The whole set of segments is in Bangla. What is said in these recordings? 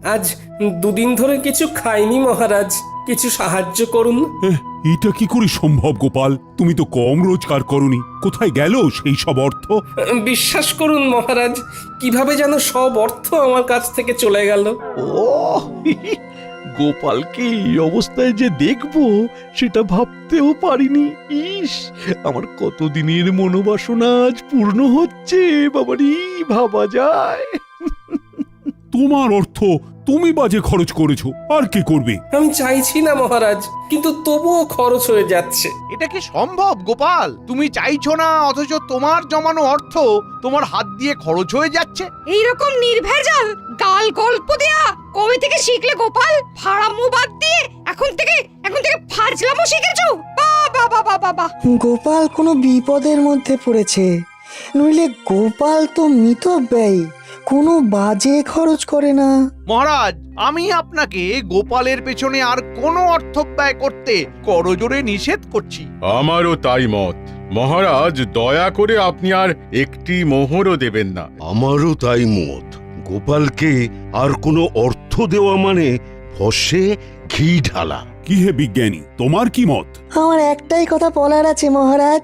আজ দুদিন ধরে কিছু খাইনি মহারাজ, কিছু সাহায্য করুন। এটা কি করে সম্ভব গোপাল? তুমি তো কম রোজগার করনি, কোথায় গেল সেই সব অর্থ? বিশ্বাস করুন মহারাজ, কিভাবে যেন সব অর্থ আমার কাছ থেকে চলে গেল। ও গোপালকে এই অবস্থায় যে দেখবো সেটা ভাবতেও পারিনি। ইস, আমার কতদিনের মনোবাসনা আজ পূর্ণ হচ্ছে। বাবারি, ভাবা যায়? তোমার অর্থ তুমি বাজে খরচ করেছো, আর কি করবে? আমি চাইছি না মহারাজ, কিন্তু তবুও খরচ হয়ে যাচ্ছে। এটা কি সম্ভব গোপাল? তুমি চাইছো না অথচ তোমার জমানো অর্থ তোমার হাত দিয়ে খরচ হয়ে যাচ্ছে। এইরকম নির্ভেজাল গাল গল্প দেয়া কবে থেকে শিখলে গোপাল? ফাড়ামো বাদ দিয়ে এখন থেকে ফাজলামো শিখেছো? বাবা বাবা বাবা! গোপাল কোনো বিপদের মধ্যে পড়েছে, নইলে গোপাল তো মিতব্যয়ী, কোনো বাজে খরচ করে না। মহারাজ, আমি আপনাকে গোপালের পেছনে আর কোনো অর্থ ব্যয় করতে করজোরে নিষেধ করছি। আমারও তাই মত মহারাজ, দয়া করে আপনি আর একটি মোহরও দেবেন না। আমারও তাই মত। গোপালকে আর কোনো অর্থ দেওয়া মানে ফসে ঘি ঢালা। কি হে বিজ্ঞানী, তোমার কি মত? আমার একটাই কথা বলার আছে মহারাজ,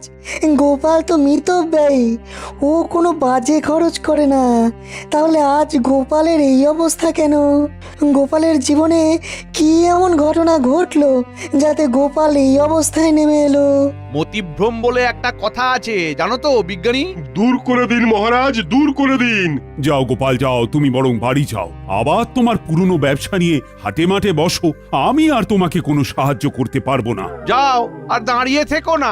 গোপাল তো মিতব্যয়ী, ও কোনো বাজে খরচ করে না। তাহলে আজ গোপালের এই অবস্থা কেন? গোপালের জীবনে কি এমন ঘটনা ঘটলো যাতে গোপাল এই অবস্থায় নেমে এলো? মতিভ্রম বলে একটা কথা আছে, জানো তো বিজ্ঞানী? দূর করে দিন মহারাজ, দূর করে দিন। যাও গোপাল যাও, তুমি বরং বাড়ি যাও, আবার তোমার পুরনো ব্যবসা নিয়ে হাটে মাঠে বসো। আমি আর তোমাকে কোনো সাহায্য করতে পারবো না। যাও, আর দাঁড়িয়ে থেকো না।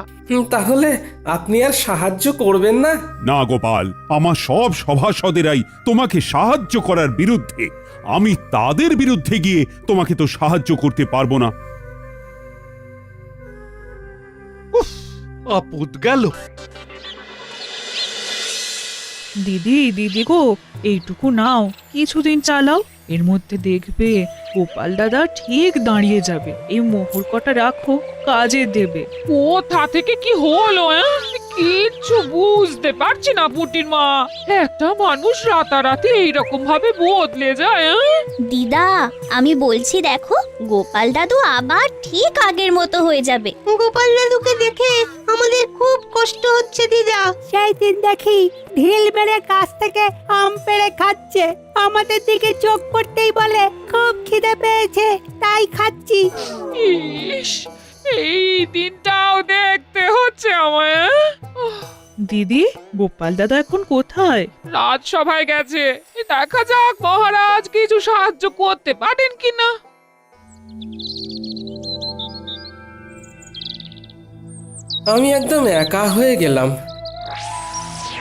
তাহলে আপনি আর সাহায্য করবেন না? না গোপাল, আমার সব সভাসদেরাই তোমাকে সাহায্য করার বিরুদ্ধে। আমি তাদের বিরুদ্ধে গিয়ে তোমাকে তো সাহায্য করতে পারবো না। আপদ গেল। দিদি দিদি গো, এইটুকু নাও, কিছুদিন চালাও, এর মধ্যে দেখবে গোপাল দাদা ঠিক দাঁড়িয়ে যাবে। এই মোহর কটা রাখো, কাজে দেবে। কোথা থেকে কি হলো? কিচ্ছু বুঝতে পারছি না পুটির মা। একটা মানুষ রাতারাতি এইরকম ভাবে বদলে যায়। দিদা, আমি বলছি দেখো, গোপাল দাদু আবার ঠিক আগের মতো হয়ে যাবে। গোপাল দাদুকে দেখে আমাদের খুব কষ্ট হচ্ছে দিদা। সেই দিন দেখি ঢিল মেরে গাছ থেকে আম পেড়ে খাচ্ছে, আমাদের দিকে চোখ পড়তেই বলে খুব খিদে পেয়েছে তাই খাচ্ছি। ইস, এই দিনটাও দেখতে হচ্ছে আমায়। দিদি, গোপাল দাদা এখন কোথায়? রাজসভায় গেছে, দেখা যাক মহারাজ কিছু সাহায্য করতে পারেন কিনা। আমি একদম একা হয়ে গেলাম।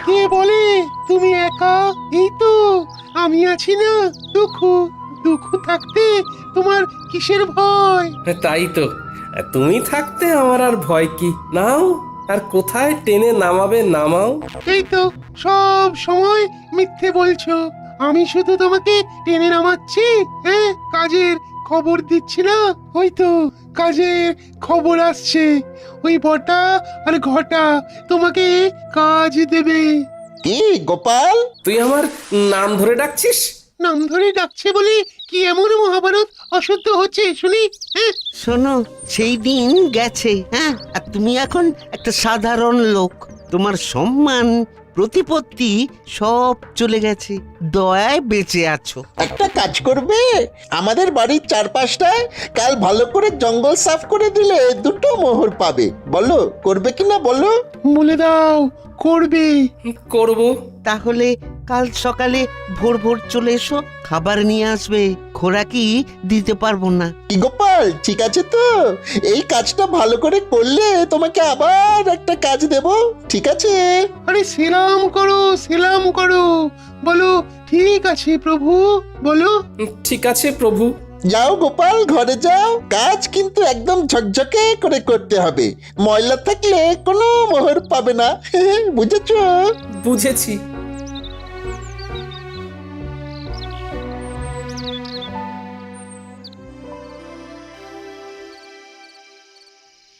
কে বলে তুমি একা? এই তো আমি আছি না। দুঃখ থাকতে তোমার কিসের ভয়? তাই তো, তুমি থাকতে আমার আর ভয় কি? নাও, আর কোথায় টেনে নামাবে নামাও। এই তো সব সময় মিথ্যে বলছো। আমি শুধু তোমাকে টেনে নামাচ্ছি, হ্যাঁ, কাজের খবর দিচ্ছি না। ওই তো কাজের খবর আসছে, ওই বটা আর ঘটা তোমাকে কাজ দেবে। কি গোপাল? তুই আমার নাম ধরে ডাকছিস? নাম ধরে ডাকছে বলে কি এমন মহাভারত অশুদ্ধ হচ্ছে শুনি? হ্যাঁ, শোনো, সেই দিন গেছে, হ্যাঁ, আর তুমি এখন একটা সাধারণ লোক। তোমার সম্মান প্রতিপত্তি সব চলে গেছে, দয়ায় বেঁচে আছো। একটা কাজ করবে, আমাদের বাড়ির চারপাশটায় কাল ভালো করে জঙ্গল সাফ করে দিলে 2টো মোহর পাবে। বলো করবে কিনা বলো? বলে দাও করবে। করব। তাহলে কাল সকালে ভোর ভোর চলে এসো, খাবার নিয়ে আসবে, খোরাকি দিতে পারবো না। কি গোপাল, ঠিক আছে তো? এই কাজটা ভালো করে করলে তোমাকে আবার একটা কাজ দেব, ঠিক আছে? আরে সেলাম করো, সেলাম করো, বলো ঠিক আছে প্রভু, বলো ঠিক আছে প্রভু। যাও গোপাল, ঘরে যাও। কাজ কিন্তু একদম ঝকঝকে করে করতে হবে, ময়লা থাকলে কোনো মোহর পাবে না। বুঝেছো? বুঝেছি।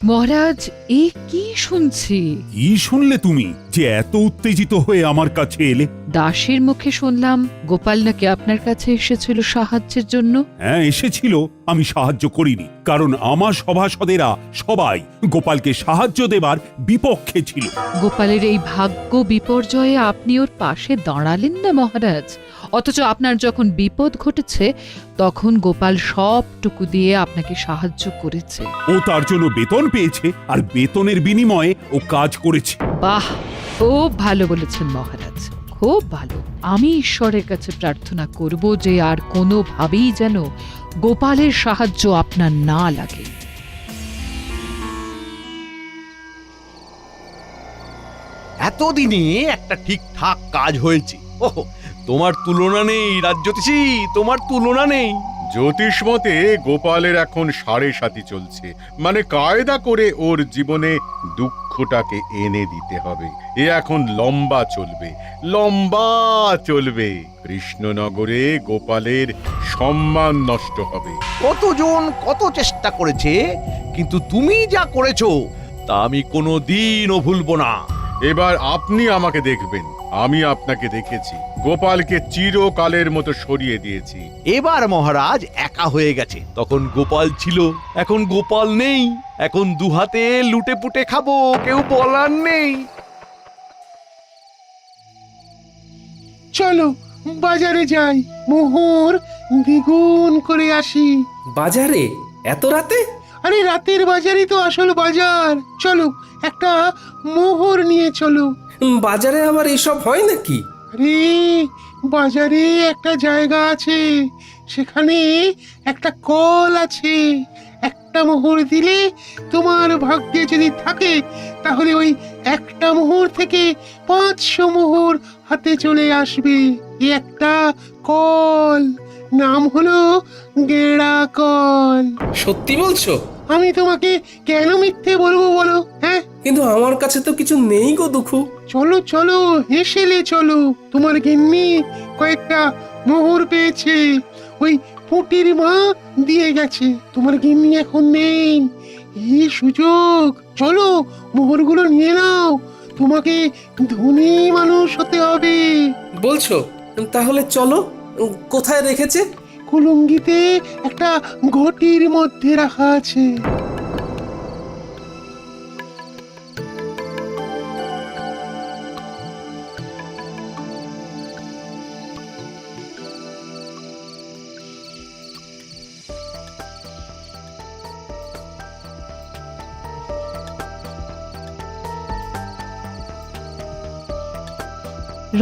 মহারাজ এ কি শুনছি? কি শুনলে তুমি যে এত উত্তেজিত হয়ে আমার কাছে এলে? দাসের মুখে শুনলাম গোপাল নাকি আপনার কাছে এসেছিল সাহায্যের জন্য। হ্যাঁ এসেছিল, আমি সাহায্য করিনি, কারণ আমার সভাসদেরা সবাই গোপালকে সাহায্য দেবার বিপক্ষে ছিল। গোপালের এই ভাগ্য বিপর্যয়ে আপনি ওর পাশে দাঁড়ালেন না মহারাজ, অথচ আপনার যখন বিপদ ঘটেছে তখন গোপাল সবটুকু দিয়ে আপনাকে সাহায্য করেছে। ও তার জন্য বেতন পেয়েছে, আর বেতনের বিনিময়ে ও কাজ করেছে। বাহ, খুব ভালো বলেছেন মহারাজ, খুব ভালো। আমি ঈশ্বরের কাছে প্রার্থনা করব যে আর কোনোভাবেই যেন গোপালের সাহায্য আপনার না লাগে। এতদিনে একটা ঠিকঠাক কাজ হয়েছে। ওহ, তোমার তুলনা নেই রাজ্যতীষী, তোমার তুলনা নেই। জ্যোতিষ মতে গোপালের এখন 7.5 চলছে, মানে কায়দা করে ওর জীবনে দুঃখটাকে এনে দিতে হবে। এ এখন লম্বা চলবে, লম্বা চলবে। কৃষ্ণনগরে গোপালের সম্মান নষ্ট হবে। কতজন কত চেষ্টা করেছে, কিন্তু তুমি যা করেছো তা আমি কোনোদিনও ভুলবো না। এবার আপনি আমাকে দেখবেন, আমি আপনাকে দেখেছি। গোপালকে চিরকালের মতো সরিয়ে দিয়েছি। এবার মহারাজ একা হয়ে গেছে, তখন গোপাল ছিল, এখন গোপাল নেই। এখন দুহাতে লুটে পুটে খাবো, কেউ বলার নেই। চলো বাজারে যাই, মোহর দ্বিগুণ করে আসি। বাজারে এত রাতে? আরে রাতের বাজারই তো আসল বাজার। চলো একটা মোহর নিয়ে চলো। বাজারে আবার এসব হয় নাকি? আরে বাজারে একটা জায়গা আছে, সেখানে একটা কল আছে। একটা মোহর দিলে তোমার ভাগ্যে যদি থাকে তাহলে ওই একটা মোহর থেকে 500 মোহর হাতে চলে আসবে। এই একটা কল, নাম হলো গেঁড়া কল। সত্যি বলছো? আমি তোমাকে কেন মিথ্যে বলবো বলো? হ্যাঁ, কিন্তু আমার কাছে তো কিছু নেই গো দুঃখু। চলো চলো হেসেলে চলো। তোমার গিন্নি কয়েকটা মোহর পেয়েছে, ওই পুটির মা দিয়ে গেছে। তোমার গিন্নি এখন নেই, এই সুযোগ। চলো মোহরগুলো নিয়ে নাও, তোমাকে ধনী মানুষ হতে হবে। বলছো? তাহলে চলো। কোথায় রেখেছে? কুলুঙ্গিতে একটা ঘটির মধ্যে রাখা আছে।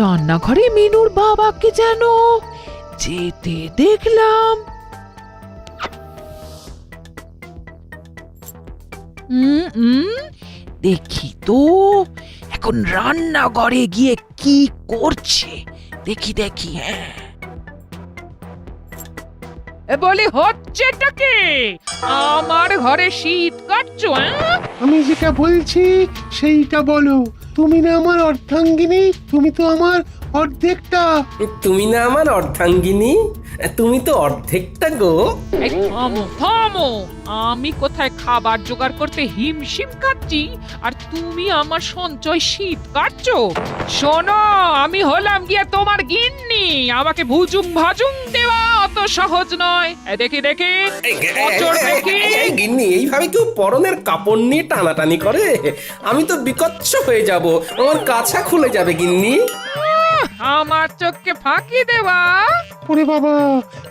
রান্নাঘরে মিনুর বাবাকে যেন যেতে দেখলাম। দেখি তো এখন রান্নাঘরে গিয়ে কি করছে। দেখি দেখি। হ্যাঁ, বলি হচ্ছেটা কি? আমার ঘরে শীত কাটছো? আমি যেটা বলছি সেইটা বলো। তুমি না আমার অর্ধাঙ্গিনী, তুমি তো আমার অর্ধেকটা। তুমি না আমার অর্ধাঙ্গিনী, তুমি তো অর্ধেকটা গো। এই থামো থামো, আমি কোথায় খাবার জোগাড় করতে হিমশিম খাচ্ছি আর তুমি আমার সঞ্চয় শীত কাটছো? শোনো, আমি হলাম গিয়ে তোমার গিন্নি, আমাকে ভুজুং ভাজুং দেওয়া অত সহজ নয়। দেখি দেখি গিন্নি, এইভাবে কেউ পরনের কাপড় নিয়ে টানাটানি করে? আমি তো বিকচ্ছ হয়ে যাব, আমার কাছা খুলে যাবে গিন্নি। আমার চোখকে ফাঁকি দেওয়া? ওরে বাবা,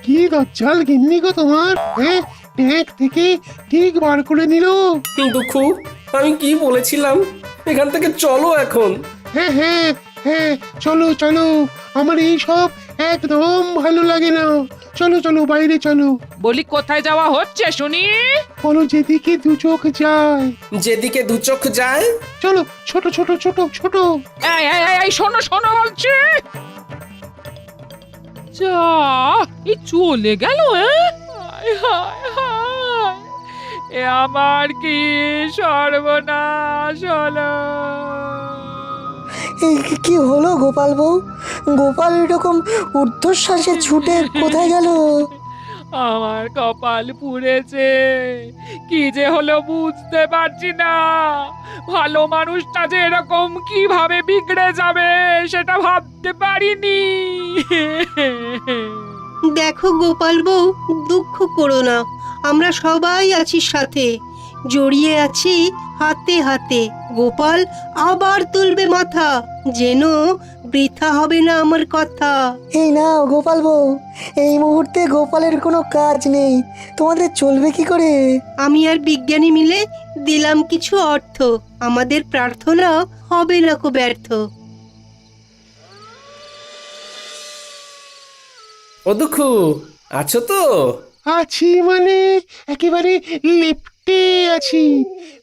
কি দজ্জাল গিন্নি গো তোমার। হ্যাঁ, ট্যাঙ্ক থেকে ঠিক বার করে নিল। দুঃখু, আমি কি বলেছিলাম? এখান থেকে চলো এখন। হ্যাঁ হ্যাঁ হ্যাঁ, চলো চলো। আমার এই সব একদম ভালো লাগে না। চলো চলো বাইরে চলো। বলি কোথায় যাওয়া হচ্ছে শুনি? বলো যেদিকে দু চোখ যায়। যেদিকে দু চোখ যায়? চলো, ছোট ছোট ছোট ছোট। এই শোনো শোনো বলছি। যা, এই চলে গেল। এ আমার কি সর্বনাশ হলো। কি হলো গোপাল বউ? গোপাল এরকম ঊর্ধ্বশ্বাসে ছুটে কোথায় গেল? আমার কপাল পুড়েছে, কি যে হলো বুঝতে পারছি না। ভালো মানুষটা যে এরকম কিভাবে বিগড়ে যাবে সেটা ভাবতে পারিনি। দেখো গোপাল বউ, দুঃখ করো না, আমরা সবাই আছি সাথে, জড়িয়ে আছি হাতে হাতে। গোপাল আবার তুলবে মাথা, যেন বৃথা হবে না আমার কথা। এই নাও গোপাল বউ, এই মুহূর্তে গোপালের কোনো কাজ নেই, তোমাদের চলবে কি করে? আমি আর বিজ্ঞানী মিলে দিলাম কিছু অর্থ, আমাদের প্রার্থনা হবে না কো ব্যর্থ। ও দুঃখু, আছো তো? আছি মানে একেবারে লেপ্টে আছি,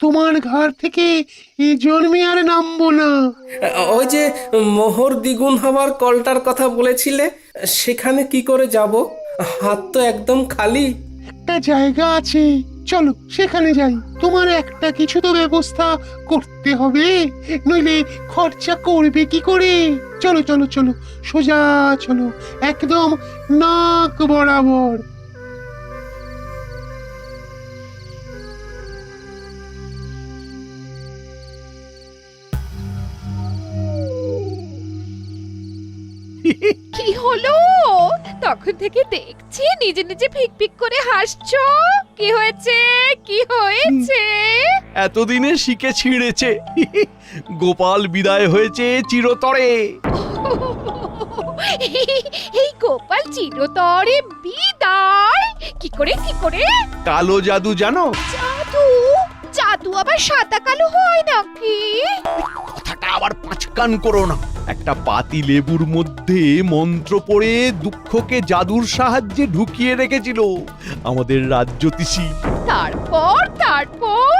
তোমার ঘর থেকে এ জন্মে আর নামবো না। ওই যে মোহর দ্বিগুণ হবার কলটার কথা বলেছিলে, সেখানে কি করে যাব? হাত তো একদম খালি। একটা জায়গা আছে, চলো সেখানে যাই। তোমার একটা কিছু তো ব্যবস্থা করতে হবে, নইলে খরচা করবে কি করে? চলো চলো চলো, সোজা চলো, একদম নাক বরাবর। কি হলো? তখন থেকে দেখছি নিজে নিজে ফিক ফিক করে হাসছো। কি হয়েছে? কি হয়েছে? এতদিনে শিখে ছিঁড়েছে। গোপাল বিদায় হয়েছে চিরতরে। এই গোপাল চিরতরে বিদায়? কি করে কি করে? কালো জাদু জানো? জাদু? জাদু আবার সাদা কালো হয় নাকি? কথাটা আবার পাঁচকান করো না। একটা পাতি লেবুর মধ্যে মন্ত্র পড়ে দুঃখকে জাদুর সাহায্যে ঢুকিয়ে রেখেছিল আমাদের রাজ্যতীষী। তারপর তারপর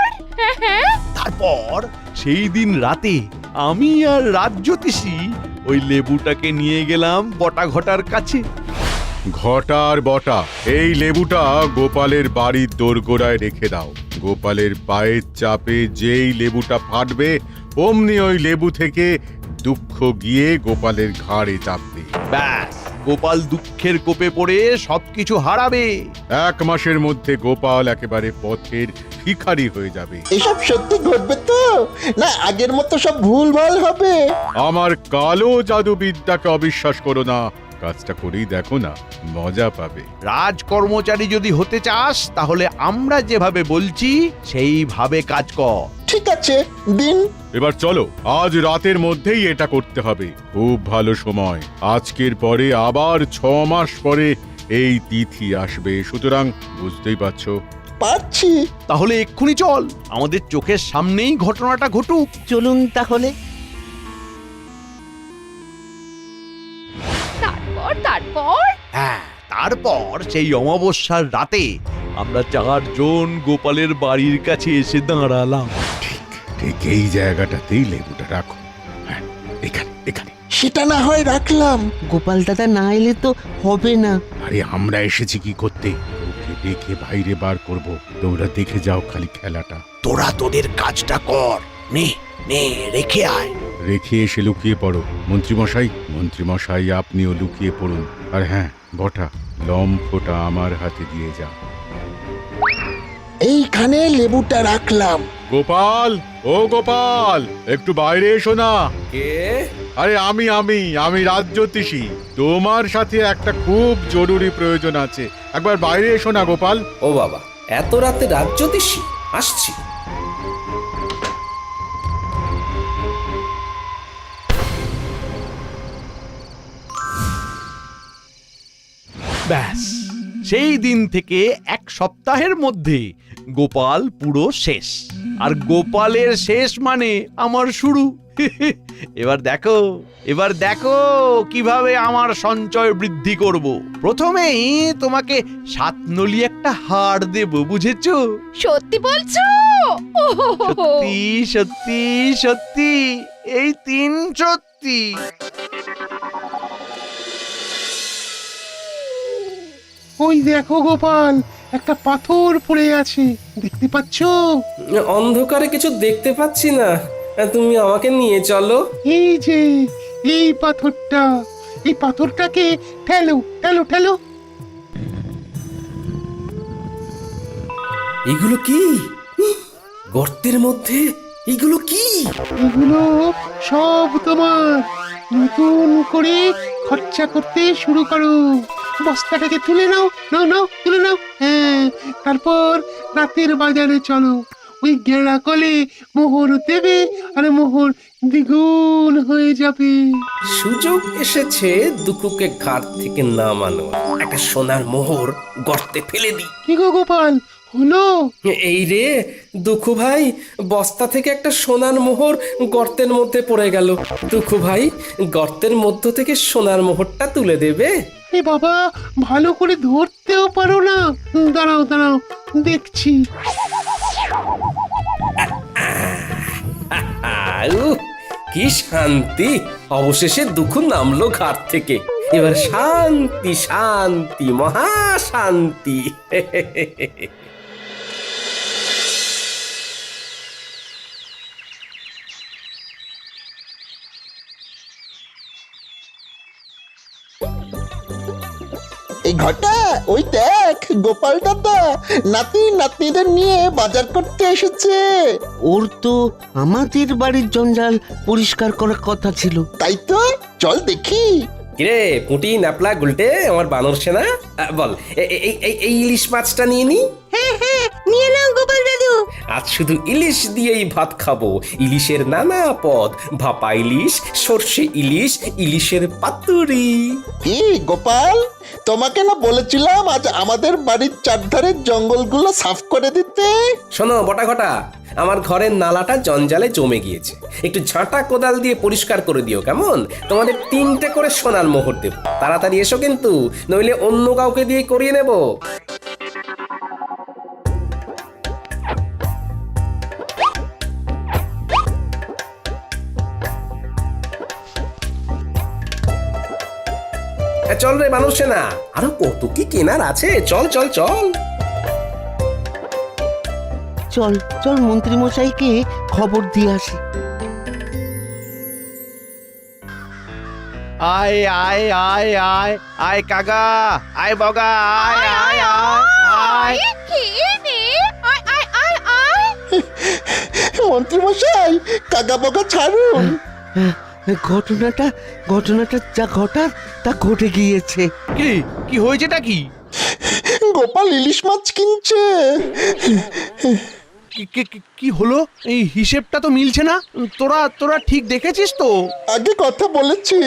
হ্যাঁ, তারপর সেই দিন রাতে আমি আর রাজ্যতীষী ওই লেবুটাকে নিয়ে গেলাম বটা ঘটার কাছে। ঘটার বটা, এই লেবুটা গোপালের বাড়ির দোরগোড়ায় রেখে দাও। গোপালের পায়ের চাপে যেই লেবুটা ফাটবে, অমনি ওই লেবু থেকে দুঃখ গিয়ে গোপালের ঘাড়ে চাপবে। ব্যাস, গোপাল দুঃখের কোপে পড়ে সবকিছু হারাবে। 1 মাসের মধ্যে গোপাল একেবারে পথের ভিখারি হয়ে যাবে। এসব সত্যি ঘটবে তো, না আগের মতো সব ভুলভাল হবে? আমার কালো জাদুবিদ্যাকে অবিশ্বাস করো না, কাজটা করেই দেখো না, মজা পাবে। রাজকর্মচারী যদি হতে চাস তাহলে আমরা যেভাবে বলছি সেইভাবে কাজ কর। ঠিক আছে, দিন। এবার চলো, আজ রাতের মধ্যেই এটা করতে হবে। খুব ভালো সময়, আজকের পরে আবার 6 মাস পরে এই তিথি আসবে, সুতরাং বুঝতেই পারছো। পাচ্ছি। তাহলে এক্ষুনি চল, আমাদের চোখের সামনেই ঘটনাটা ঘটুক। চলুন তাহলে। তারপর তারপর হ্যাঁ, তারপর সেই অমাবস্যার রাতে আমরা 4 জন গোপালের বাড়ির কাছে এসে দাঁড়ালাম। ঠিক এই জায়গাটাতেই লেবুটা রাখো। হ্যাঁ, এখানে এখানে। সেটা না হয় রাখলাম। গোপাল দাদা না এলে তো হবে না। আরে আমরা এসেছি কি করতে? ওকে দেখে বাইরে বার করব, তোমরা দেখে যাও খালি খেলাটা। তোরা তোদের কাজটা কর, নে নে রেখে আয়। রেখে এসে লুকিয়ে পড়ো। মন্ত্রীমশাই আপনিও লুকিয়ে পড়ুন। আর হ্যাঁ বটা, লম্ফটা আমার হাতে দিয়ে যা। এইখানে লেবুটা রাখলাম। গোপাল, ও গোপাল, একটু বাইরে এসো না। কে? আরে আমি রাজ্যতীষী। তোমার সাথে একটা খুব জরুরি প্রয়োজন আছে, একবার বাইরে এসো না গোপাল। ও বাবা, এত রাতে রাজ্যতীষী? আসছি। ব্যাস, সেই দিন থেকে 1 সপ্তাহের মধ্যে গোপাল পুরো শেষ। আর গোপালের শেষ মানে আমার শুরু। এবার দেখো কিভাবে আমার সঞ্চয় বৃদ্ধি করব। প্রথমেই তোমাকে 7 নলি একটা হার দেব, বুঝেছো? সত্যি বলছো? সত্যি সত্যি সত্যি, এই 3 সত্যি। ওই দেখো গোপাল, একটা পাথর পড়ে আছে, দেখতে পাচ্ছো? অন্ধকারে কিছু দেখতে পাচ্ছি না, তুমি আমাকে নিয়ে চলো। এই যে এই পাথরটা, এই পাথরটাকে ঠেলো ঠেলো ঠেলো। এগুলো কি? গর্তের মধ্যে এগুলো কি? এগুলো সব তোমার। নতুন করে খরচা করতে শুরু করো। বস্তাটাকে তুলে নাও, নাও নাও, তুলে নাও। হ্যাঁ, তারপর রাতের বাজারে চলো। ওই গেঁড়া কলে মোহর দেবে, আর মোহর দ্বিগুণ হয়ে যাবে। সুযোগ এসেছে দুকুকে ঘাট থেকে নামানো। একটা সোনার মোহর গর্তে ফেলে দিই। কি গো গোপাল, হলো? এই রে দুঃখু ভাই, বস্তা থেকে একটা সোনার মোহর গর্তের মধ্যে পড়ে গেল। দুঃখু ভাই, গর্তের মধ্য থেকে সোনার মোহরটা তুলে দেবে? এ বাবা, ভালো করে ধরতেও পারো না। দাঁড়াও দাঁড়াও, দেখছি। উহ, কি শান্তি! অবশেষে দুঃখু নামলো ঘাট থেকে। এবার শান্তি শান্তি, মহা শান্তি। এই ঘটা, ওই দেখ গোপাল দাদা নাতি নাতনিদের নিয়ে বাজার করতে এসেছে। ওর তো আমাদের বাড়ির জঞ্জাল পরিষ্কার করার কথা ছিল। তাই তো, চল দেখি। কিরে পুঁটি, ন্যাপলা, গুলটে, আমার বানর সেনা, বল এই ইলিশ মাছটা নিয়ে নি। হ্যাঁ হ্যাঁ, নিয়ে নাও গোপাল দাদু। আজ শুধু ইলিশ দিয়েই ভাত খাবো। ইলিশের নানা পদ, ভাপা ইলিশ, সর্ষে ইলিশ, ইলিশের পাতুরি। কি গোপাল, তোমাকে না বলেছিলাম আজ আমাদের বাড়ির চারধারের জঙ্গলগুলো সাফ করে দিতে? শোনো বটা ঘটা, আমার ঘরের নালাটা জঞ্জালে জমে গিয়েছে। একটু ঝাঁটা কোদাল দিয়ে পরিষ্কার করে দিও কেমন? তোমাদের 3টে করে সোনার মোহর দেব। তাড়াতাড়ি এসো কিন্তু, নইলে অন্য কাউকে দিয়ে করিয়ে নেব। চল রে মানুষ সেনা, আরো কত কি কেনার আছে। চল চল চল। চল চল মন্ত্রী মশাইকে খবর দিয়ে আসি। আয় আয় আয় আয় আয় কাকা, আয় বগা, আয় আয় আয় আয়। মন্ত্রী মশাই, কাকা বকা ছাড়ুন। ঘটনাটা যা ঘটার তা ঘটে গিয়েছে। কি কি হয়েছেটা কি? গোপাল ইলিশ মাছ কিনছে। কি হলো? এই হিসেবটা তো মিলছে না। তোরা ঠিক দেখেছিস তো? আগে কথা বলেছি।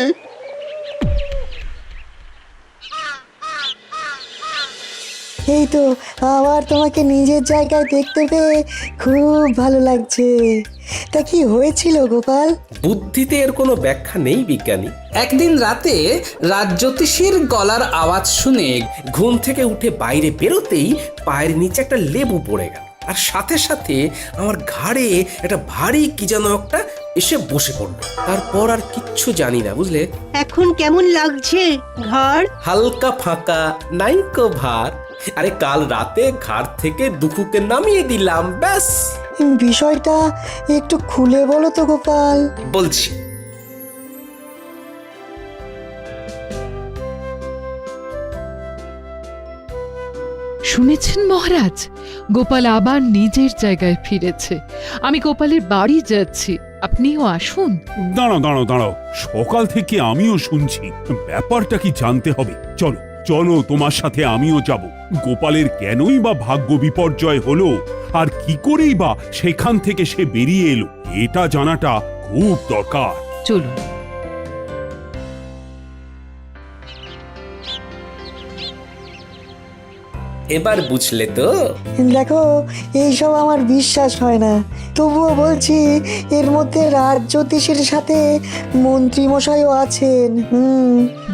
এই তো, আবার তোমাকে নিজের জায়গায় দেখতে পেয়ে খুব ভালো লাগছে। তা কি হয়েছিল গোপাল? বুদ্ধিতে এর কোনো ব্যাখ্যা নেই বিজ্ঞানী। একদিন রাতে রাজ্যোতিষীর গলার আওয়াজ শুনে ঘুম থেকে উঠে বাইরে বেরোতেই পায়ের নিচে একটা লেবু পড়ে গেল, আর সাথে সাথে আমার ঘাড়ে একটা ভারী কি যেন একটা এসে বসে পড়লো। তারপর আর কিচ্ছু জানি না, বুঝলে? এখন কেমন লাগছে ঘর? হালকা ফাঁকা, নাইকো ভার। আরে কাল রাতে ঘাট থেকে দুঃখুকে নামিয়ে দিলাম, ব্যাস। বিষয়টা একটু খুলে বলো তো গোপাল। বলছি। শুনেছেন মহারাজ, গোপাল আবার নিজের জায়গায় ফিরেছে। আমি গোপালের বাড়ি যাচ্ছি, আপনিও আসুন। দাঁড়াও দাঁড়াও দাঁড়াও, সকাল থেকে আমিও শুনছি। ব্যাপারটা কি জানতে হবে। চলো চলো, তোমার সাথে আমিও যাব। গোপালের কেনই বা ভাগ্য বিপর্যয় হলো, আর কি করেই বা সেখান থেকে সে বেরিয়ে এলো, এটা জানাটা খুব দরকার। চলুন। এবার বুঝলে তো? দেখো, এইসব আমার বিশ্বাস হয় না, তবুও বলছি এর মধ্যে রাজ্যোতিষীর সাথে মন্ত্রী মশাইও আছেন।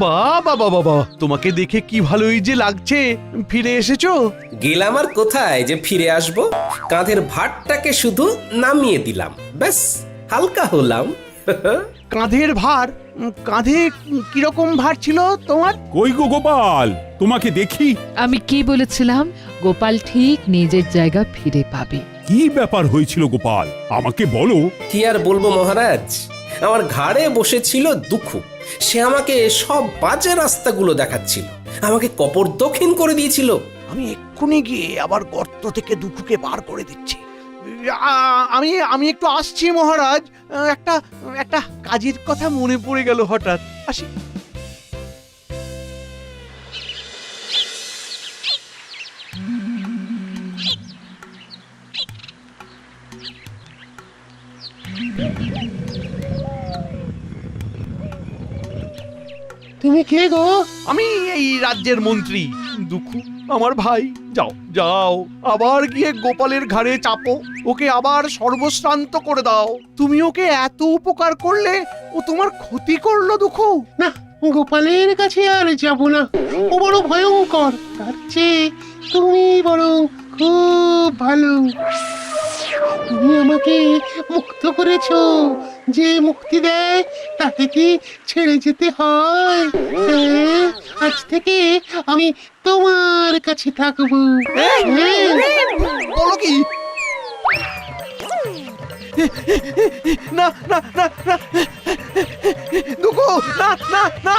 বাবা বাবা বাবা, তোমাকে দেখে কি ভালোই যে লাগছে। ফিরে এসেছো? গেলাম আর কোথায় যে ফিরে আসবো। কাঁধের ভারটাকে শুধু নামিয়ে দিলাম, ব্যাস, হালকা হলাম। কাঁধের ভার? কাঁধে কিরকম ভার ছিল তোমার? কই গো গোপাল, তোমাকে দেখি। আমি কি বলেছিলাম? গোপাল ঠিক নিজের জায়গা ফিরে পাবে। কি ব্যাপার হয়েছিল গোপাল, আমাকে বলো। কি আর বলবো মহারাজ, আমার ঘাড়ে বসেছিল দুঃখু। সে আমাকে সব বাজে রাস্তাগুলো দেখাচ্ছিল, আমাকে কপর দক্ষিণ করে দিয়েছিল। আমি এক্ষুনি গিয়ে আবার গর্ত থেকে দুঃখকে বার করে দিচ্ছি। আমি আমি একটু আসছি মহারাজ। একটা একটা কাজের কথা মনে পড়ে গেল হঠাৎ। আসি। তুমি কে গো? আমি এই রাজ্যের মন্ত্রী দুঃখু, আমার ভাই। যাও যাও, আবার গিয়ে গোপালের ঘাড়ে চাপো, ওকে আবার সর্বশ্রান্ত করে দাও। তুমি ওকে এত উপকার করলে, ও তোমার ক্ষতি করলো দুঃখু। না, গোপালের কাছে আর যাব না, ও বড় ভয়ঙ্কর। তার চেয়ে তুমি বরং খুব ভালো। তুমি আমাকে মুক্ত করেছো, যে মুক্তি দেয় তাকে কি ছেড়ে যেতে হয়? হ্যাঁ, আজ থেকে আমি তোমার কাছে থাকবো। হ্যাঁ। বলো কি? না না না না দুঃখু, না না না